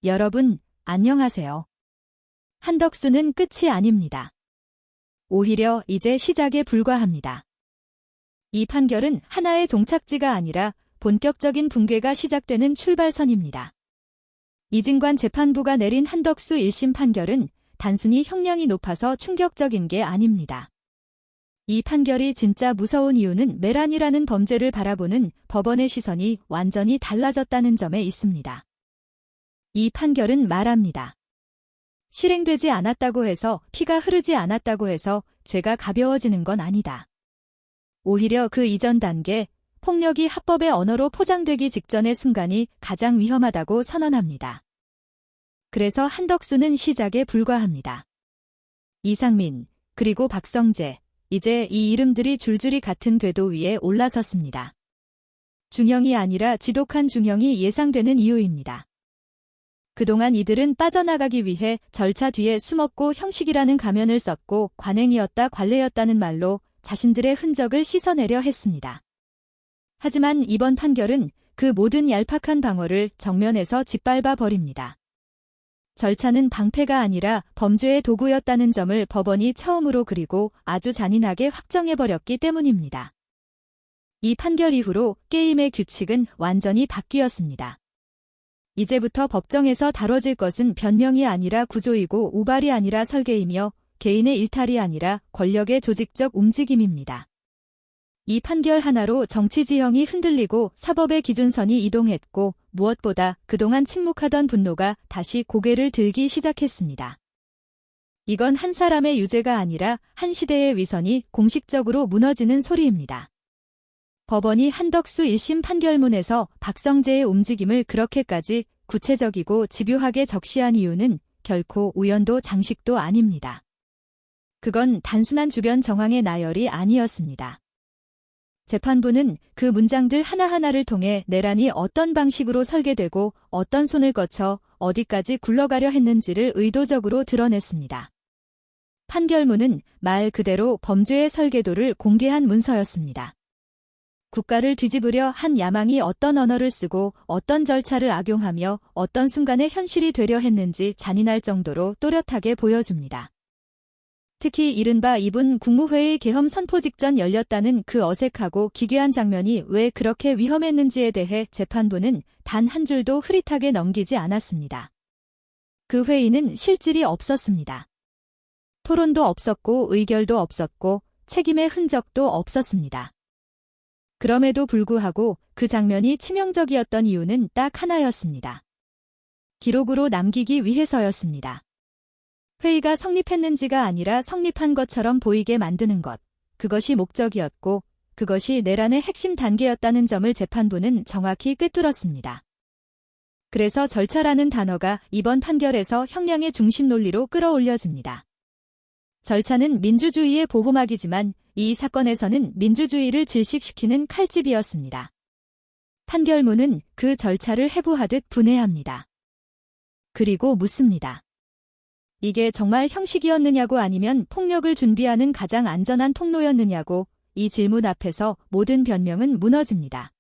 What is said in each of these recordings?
여러분, 안녕하세요. 한덕수는 끝이 아닙니다. 오히려 이제 시작에 불과합니다. 이 판결은 하나의 종착지가 아니라 본격적인 붕괴가 시작되는 출발선입니다. 이진관 재판부가 내린 한덕수 1심 판결은 단순히 형량이 높아서 충격적인 게 아닙니다. 이 판결이 진짜 무서운 이유는 메란이라는 범죄를 바라보는 법원의 시선이 완전히 달라졌다는 점에 있습니다. 이 판결은 말합니다. 실행되지 않았다고 해서, 피가 흐르지 않았다고 해서 죄가 가벼워지는 건 아니다. 오히려 그 이전 단계, 폭력이 합법의 언어로 포장되기 직전의 순간이 가장 위험하다고 선언합니다. 그래서 한덕수는 시작에 불과합니다. 이상민, 그리고 박성재, 이제 이 이름들이 줄줄이 같은 궤도 위에 올라섰습니다. 중형이 아니라 지독한 중형이 예상되는 이유입니다. 그동안 이들은 빠져나가기 위해 절차 뒤에 숨었고 형식이라는 가면을 썼고 관행이었다 관례였다는 말로 자신들의 흔적을 씻어내려 했습니다. 하지만 이번 판결은 그 모든 얄팍한 방어를 정면에서 짓밟아 버립니다. 절차는 방패가 아니라 범죄의 도구였다는 점을 법원이 처음으로 그리고 아주 잔인하게 확정해버렸기 때문입니다. 이 판결 이후로 게임의 규칙은 완전히 바뀌었습니다. 이제부터 법정에서 다뤄질 것은 변명이 아니라 구조이고 우발이 아니라 설계이며 개인의 일탈이 아니라 권력의 조직적 움직임입니다. 이 판결 하나로 정치 지형이 흔들리고 사법의 기준선이 이동했고 무엇보다 그동안 침묵하던 분노가 다시 고개를 들기 시작했습니다. 이건 한 사람의 유죄가 아니라 한 시대의 위선이 공식적으로 무너지는 소리입니다. 법원이 한덕수 1심 판결문에서 박성재의 움직임을 그렇게까지 구체적이고 집요하게 적시한 이유는 결코 우연도 장식도 아닙니다. 그건 단순한 주변 정황의 나열이 아니었습니다. 재판부는 그 문장들 하나하나를 통해 내란이 어떤 방식으로 설계되고 어떤 손을 거쳐 어디까지 굴러가려 했는지를 의도적으로 드러냈습니다. 판결문은 말 그대로 범죄의 설계도를 공개한 문서였습니다. 국가를 뒤집으려 한 야망이 어떤 언어를 쓰고 어떤 절차를 악용하며 어떤 순간에 현실이 되려 했는지 잔인할 정도로 또렷하게 보여줍니다. 특히 이른바 이분 국무회의 개헌 선포 직전 열렸다는 그 어색하고 기괴한 장면이 왜 그렇게 위험했는지에 대해 재판부는 단 한 줄도 흐릿하게 넘기지 않았습니다. 그 회의는 실질이 없었습니다. 토론도 없었고 의결도 없었고 책임의 흔적도 없었습니다. 그럼에도 불구하고 그 장면이 치명적이었던 이유는 딱 하나였습니다. 기록으로 남기기 위해서였습니다. 회의가 성립했는지가 아니라 성립한 것처럼 보이게 만드는 것, 그것이 목적이었고 그것이 내란의 핵심 단계였다는 점을 재판부는 정확히 꿰뚫었습니다. 그래서 절차라는 단어가 이번 판결에서 형량의 중심 논리로 끌어올려집니다. 절차는 민주주의의 보호막이지만 이 사건에서는 민주주의를 질식시키는 칼집이었습니다. 판결문은 그 절차를 해부하듯 분해합니다. 그리고 묻습니다. 이게 정말 형식이었느냐고 아니면 폭력을 준비하는 가장 안전한 통로였느냐고. 이 질문 앞에서 모든 변명은 무너집니다.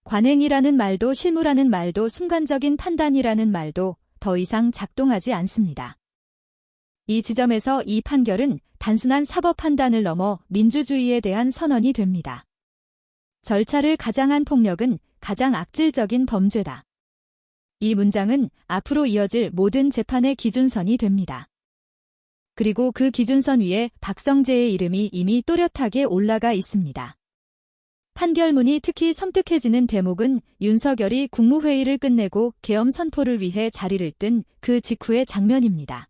관행이라는 말도 실무라는 말도 순간적인 판단이라는 말도 더 이상 작동하지 않습니다. 이 지점에서 이 판결은 단순한 사법 판단을 넘어 민주주의에 대한 선언이 됩니다. 절차를 가장한 폭력은 가장 악질적인 범죄다. 이 문장은 앞으로 이어질 모든 재판의 기준선이 됩니다. 그리고 그 기준선 위에 박성재의 이름이 이미 또렷하게 올라가 있습니다. 판결문이 특히 섬뜩해지는 대목은 윤석열이 국무회의를 끝내고 계엄 선포를 위해 자리를 뜬 그 직후의 장면입니다.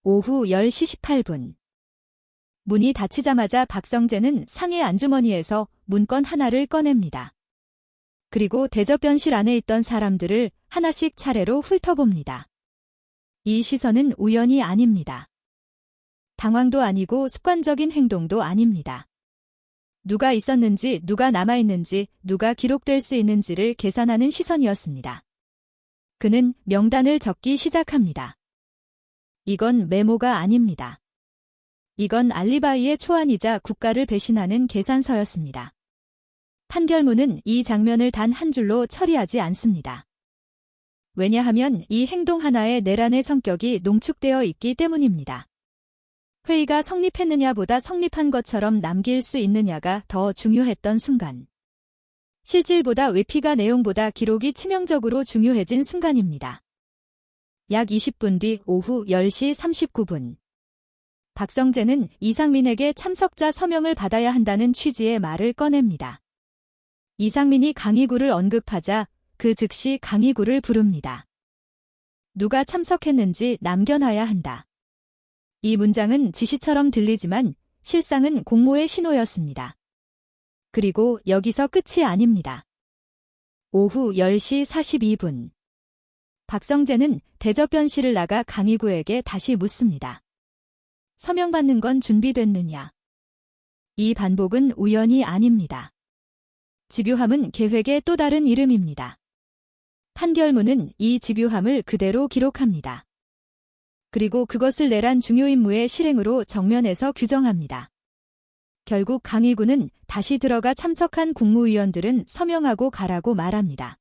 오후 10시 18분. 문이 닫히자마자 박성재는 상해 안주머니에서 문건 하나를 꺼냅니다. 그리고 대접변실 안에 있던 사람들을 하나씩 차례로 훑어봅니다. 이 시선은 우연이 아닙니다. 당황도 아니고 습관적인 행동도 아닙니다. 누가 있었는지, 누가 남아있는지, 누가 기록될 수 있는지를 계산하는 시선이었습니다. 그는 명단을 적기 시작합니다. 이건 메모가 아닙니다. 이건 알리바이의 초안이자 국가를 배신하는 계산서였습니다. 판결문은 이 장면을 단 한 줄로 처리하지 않습니다. 왜냐하면 이 행동 하나에 내란의 성격이 농축되어 있기 때문입니다. 회의가 성립했느냐보다 성립한 것처럼 남길 수 있느냐가 더 중요했던 순간. 실질보다 외피가 내용보다 기록이 치명적으로 중요해진 순간입니다. 약 20분 뒤 오후 10시 39분. 박성재는 이상민에게 참석자 서명을 받아야 한다는 취지의 말을 꺼냅니다. 이상민이 강희구를 언급하자 그 즉시 강희구를 부릅니다. 누가 참석했는지 남겨놔야 한다. 이 문장은 지시처럼 들리지만 실상은 공모의 신호였습니다. 그리고 여기서 끝이 아닙니다. 오후 10시 42분. 박성재는 대접변실을 나가 강희구에게 다시 묻습니다. 서명받는 건 준비됐느냐? 이 반복은 우연이 아닙니다. 집요함은 계획의 또 다른 이름입니다. 판결문은 이 집요함을 그대로 기록합니다. 그리고 그것을 내란 중요 임무의 실행으로 정면에서 규정합니다. 결국 강희구는 다시 들어가 참석한 국무위원들은 서명하고 가라고 말합니다.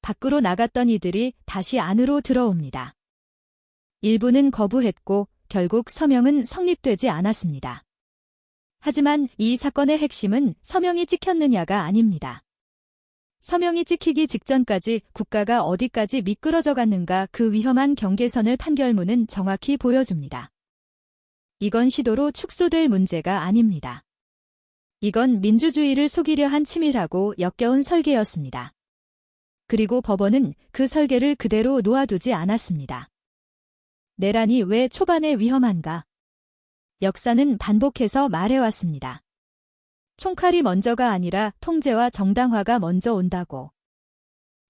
밖으로 나갔던 이들이 다시 안으로 들어옵니다. 일부는 거부했고 결국 서명은 성립되지 않았습니다. 하지만 이 사건의 핵심은 서명이 찍혔느냐가 아닙니다. 서명이 찍히기 직전까지 국가가 어디까지 미끄러져 갔는가 그 위험한 경계선을 판결문은 정확히 보여줍니다. 이건 시도로 축소될 문제가 아닙니다. 이건 민주주의를 속이려 한 치밀하고 역겨운 설계였습니다. 그리고 법원은 그 설계를 그대로 놓아두지 않았습니다. 내란이 왜 초반에 위험한가? 역사는 반복해서 말해왔습니다. 총칼이 먼저가 아니라 통제와 정당화가 먼저 온다고.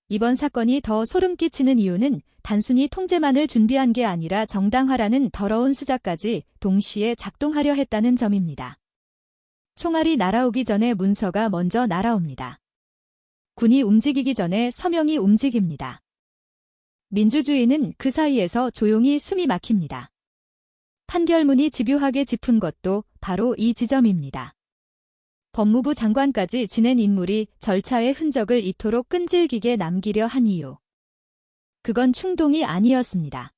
이번 사건이 더 소름 끼치는 이유는 단순히 통제만을 준비한 게 아니라 정당화라는 더러운 수작까지 동시에 작동하려 했다는 점입니다. 총알이 날아오기 전에 문서가 먼저 날아옵니다. 군이 움직이기 전에 서명이 움직입니다. 민주주의는 그 사이에서 조용히 숨이 막힙니다. 판결문이 집요하게 짚은 것도 바로 이 지점입니다. 법무부 장관까지 지낸 인물이 절차의 흔적을 이토록 끈질기게 남기려 한 이유. 그건 충동이 아니었습니다.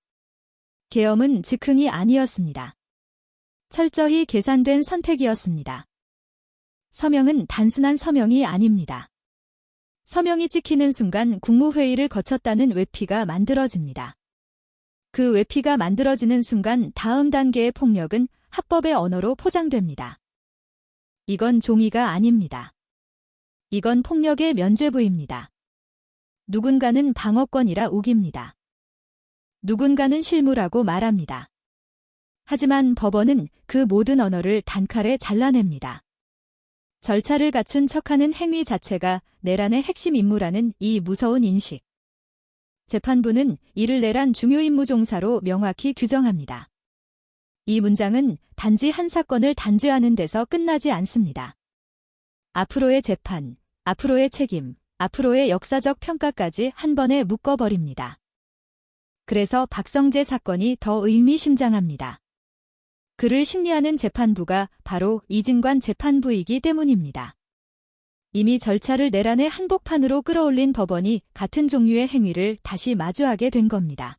계엄은 즉흥이 아니었습니다. 철저히 계산된 선택이었습니다. 서명은 단순한 서명이 아닙니다. 서명이 찍히는 순간 국무회의를 거쳤다는 외피가 만들어집니다. 그 외피가 만들어지는 순간 다음 단계의 폭력은 합법의 언어로 포장됩니다. 이건 종이가 아닙니다. 이건 폭력의 면죄부입니다. 누군가는 방어권이라 우깁니다. 누군가는 실무라고 말합니다. 하지만 법원은 그 모든 언어를 단칼에 잘라냅니다. 절차를 갖춘 척하는 행위 자체가 내란의 핵심 임무라는 이 무서운 인식. 재판부는 이를 내란 중요 임무 종사로 명확히 규정합니다. 이 문장은 단지 한 사건을 단죄하는 데서 끝나지 않습니다. 앞으로의 재판, 앞으로의 책임, 앞으로의 역사적 평가까지 한 번에 묶어버립니다. 그래서 박성재 사건이 더 의미심장합니다. 그를 심리하는 재판부가 바로 이진관 재판부이기 때문입니다. 이미 절차를 내란의 한복판으로 끌어올린 법원이 같은 종류의 행위를 다시 마주하게 된 겁니다.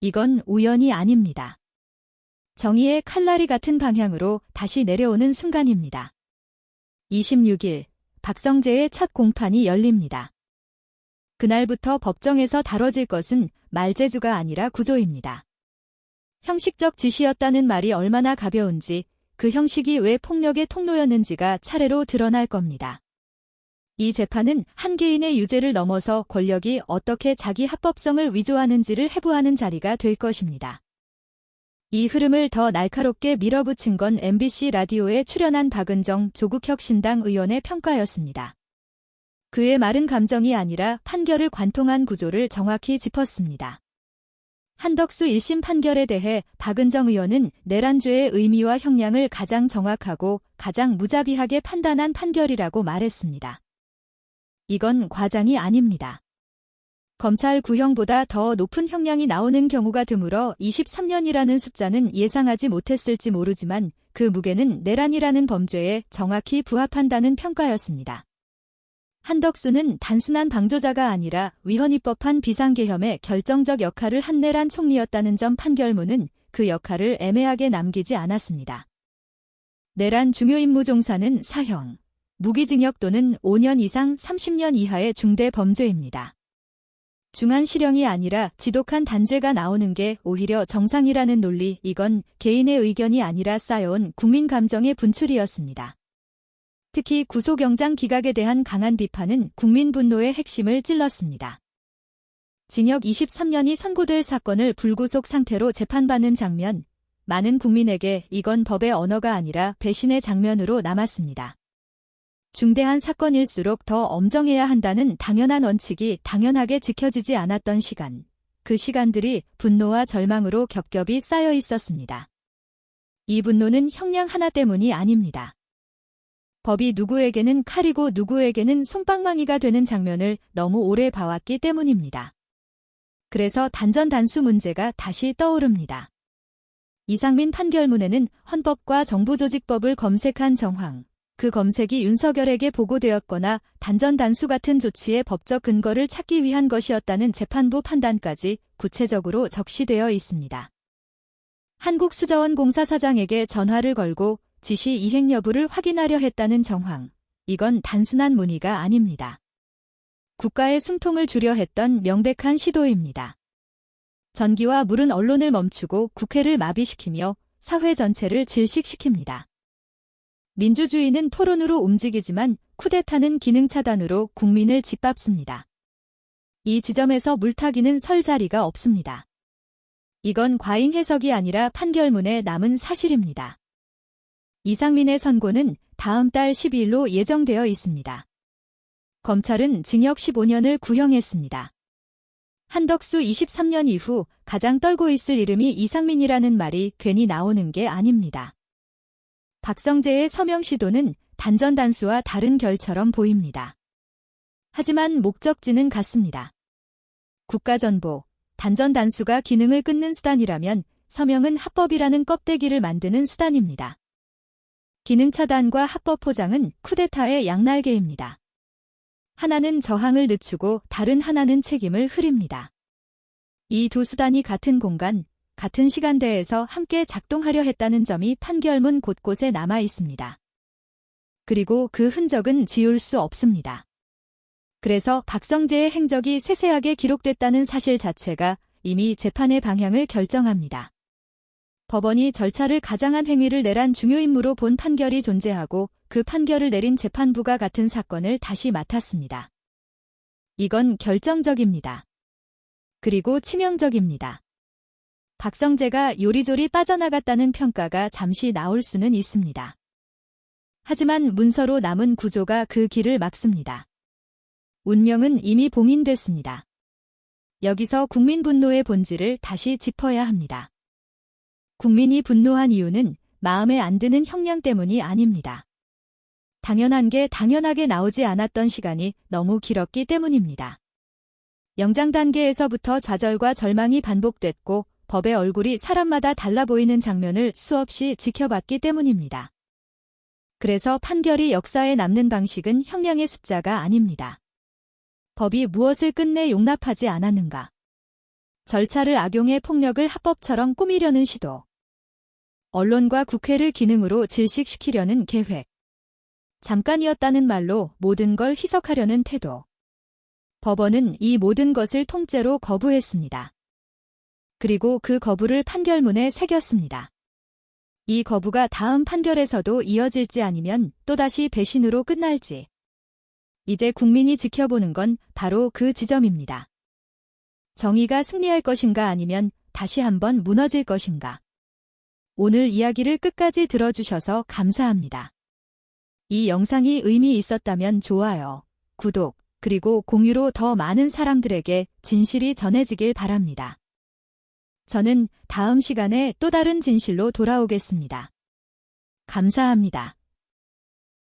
이건 우연이 아닙니다. 정의의 칼날이 같은 방향으로 다시 내려오는 순간입니다. 26일, 박성재의 첫 공판이 열립니다. 그날부터 법정에서 다뤄질 것은 말재주가 아니라 구조입니다. 형식적 지시였다는 말이 얼마나 가벼운지, 그 형식이 왜 폭력의 통로였는지가 차례로 드러날 겁니다. 이 재판은 한 개인의 유죄를 넘어서 권력이 어떻게 자기 합법성을 위조하는지를 해부하는 자리가 될 것입니다. 이 흐름을 더 날카롭게 밀어붙인 건 MBC 라디오에 출연한 박은정 조국혁신당 의원의 평가였습니다. 그의 말은 감정이 아니라 판결을 관통한 구조를 정확히 짚었습니다. 한덕수 1심 판결에 대해 박은정 의원은 내란죄의 의미와 형량을 가장 정확하고 가장 무자비하게 판단한 판결이라고 말했습니다. 이건 과장이 아닙니다. 검찰 구형보다 더 높은 형량이 나오는 경우가 드물어 23년이라는 숫자는 예상하지 못했을지 모르지만 그 무게는 내란이라는 범죄에 정확히 부합한다는 평가였습니다. 한덕수는 단순한 방조자가 아니라 위헌입법한 비상계엄의 결정적 역할을 한 내란 총리였다는 점 판결문은 그 역할을 애매하게 남기지 않았습니다. 내란 중요임무 종사는 사형, 무기징역 또는 5년 이상 30년 이하의 중대 범죄입니다. 중한 실형이 아니라 지독한 단죄가 나오는 게 오히려 정상이라는 논리, 이건 개인의 의견이 아니라 쌓여온 국민 감정의 분출이었습니다. 특히 구속영장 기각에 대한 강한 비판은 국민 분노의 핵심을 찔렀습니다. 징역 23년이 선고될 사건을 불구속 상태로 재판받는 장면, 많은 국민에게 이건 법의 언어가 아니라 배신의 장면으로 남았습니다. 중대한 사건일수록 더 엄정해야 한다는 당연한 원칙이 당연하게 지켜지지 않았던 시간, 그 시간들이 분노와 절망으로 겹겹이 쌓여 있었습니다. 이 분노는 형량 하나 때문이 아닙니다. 법이 누구에게는 칼이고 누구에게는 솜방망이가 되는 장면을 너무 오래 봐왔기 때문입니다. 그래서 단전단수 문제가 다시 떠오릅니다. 이상민 판결문에는 헌법과 정부조직법을 검색한 정황, 그 검색이 윤석열에게 보고되었거나 단전단수 같은 조치의 법적 근거를 찾기 위한 것이었다는 재판부 판단까지 구체적으로 적시되어 있습니다. 한국수자원공사 사장에게 전화를 걸고 지시 이행 여부를 확인하려 했다는 정황, 이건 단순한 문의가 아닙니다. 국가의 숨통을 주려 했던 명백한 시도입니다. 전기와 물은 언론을 멈추고 국회를 마비시키며 사회 전체를 질식시킵니다. 민주주의는 토론으로 움직이지만 쿠데타는 기능 차단으로 국민을 짓밟습니다. 이 지점에서 물타기는 설 자리가 없습니다. 이건 과잉 해석이 아니라 판결문에 남은 사실입니다. 이상민의 선고는 다음 달 12일로 예정되어 있습니다. 검찰은 징역 15년을 구형했습니다. 한덕수 23년 이후 가장 떨고 있을 이름이 이상민이라는 말이 괜히 나오는 게 아닙니다. 박성재의 서명 시도는 단전단수와 다른 결처럼 보입니다. 하지만 목적지는 같습니다. 국가전보, 단전단수가 기능을 끊는 수단이라면 서명은 합법이라는 껍데기를 만드는 수단입니다. 기능 차단과 합법 포장은 쿠데타의 양날개입니다. 하나는 저항을 늦추고 다른 하나는 책임을 흐립니다. 이 두 수단이 같은 공간, 같은 시간대에서 함께 작동하려 했다는 점이 판결문 곳곳에 남아 있습니다. 그리고 그 흔적은 지울 수 없습니다. 그래서 박성재의 행적이 세세하게 기록됐다는 사실 자체가 이미 재판의 방향을 결정합니다. 법원이 절차를 가장한 행위를 내란 중요임무로 본 판결이 존재하고 그 판결을 내린 재판부가 같은 사건을 다시 맡았습니다. 이건 결정적입니다. 그리고 치명적입니다. 박성재가 요리조리 빠져나갔다는 평가가 잠시 나올 수는 있습니다. 하지만 문서로 남은 구조가 그 길을 막습니다. 운명은 이미 봉인됐습니다. 여기서 국민 분노의 본질을 다시 짚어야 합니다. 국민이 분노한 이유는 마음에 안 드는 형량 때문이 아닙니다. 당연한 게 당연하게 나오지 않았던 시간이 너무 길었기 때문입니다. 영장 단계에서부터 좌절과 절망이 반복됐고 법의 얼굴이 사람마다 달라 보이는 장면을 수없이 지켜봤기 때문입니다. 그래서 판결이 역사에 남는 방식은 형량의 숫자가 아닙니다. 법이 무엇을 끝내 용납하지 않았는가? 절차를 악용해 폭력을 합법처럼 꾸미려는 시도. 언론과 국회를 기능으로 질식시키려는 계획. 잠깐이었다는 말로 모든 걸 희석하려는 태도. 법원은 이 모든 것을 통째로 거부했습니다. 그리고 그 거부를 판결문에 새겼습니다. 이 거부가 다음 판결에서도 이어질지 아니면 또다시 배신으로 끝날지. 이제 국민이 지켜보는 건 바로 그 지점입니다. 정의가 승리할 것인가 아니면 다시 한번 무너질 것인가. 오늘 이야기를 끝까지 들어주셔서 감사합니다. 이 영상이 의미 있었다면 좋아요, 구독, 그리고 공유로 더 많은 사람들에게 진실이 전해지길 바랍니다. 저는 다음 시간에 또 다른 진실로 돌아오겠습니다. 감사합니다.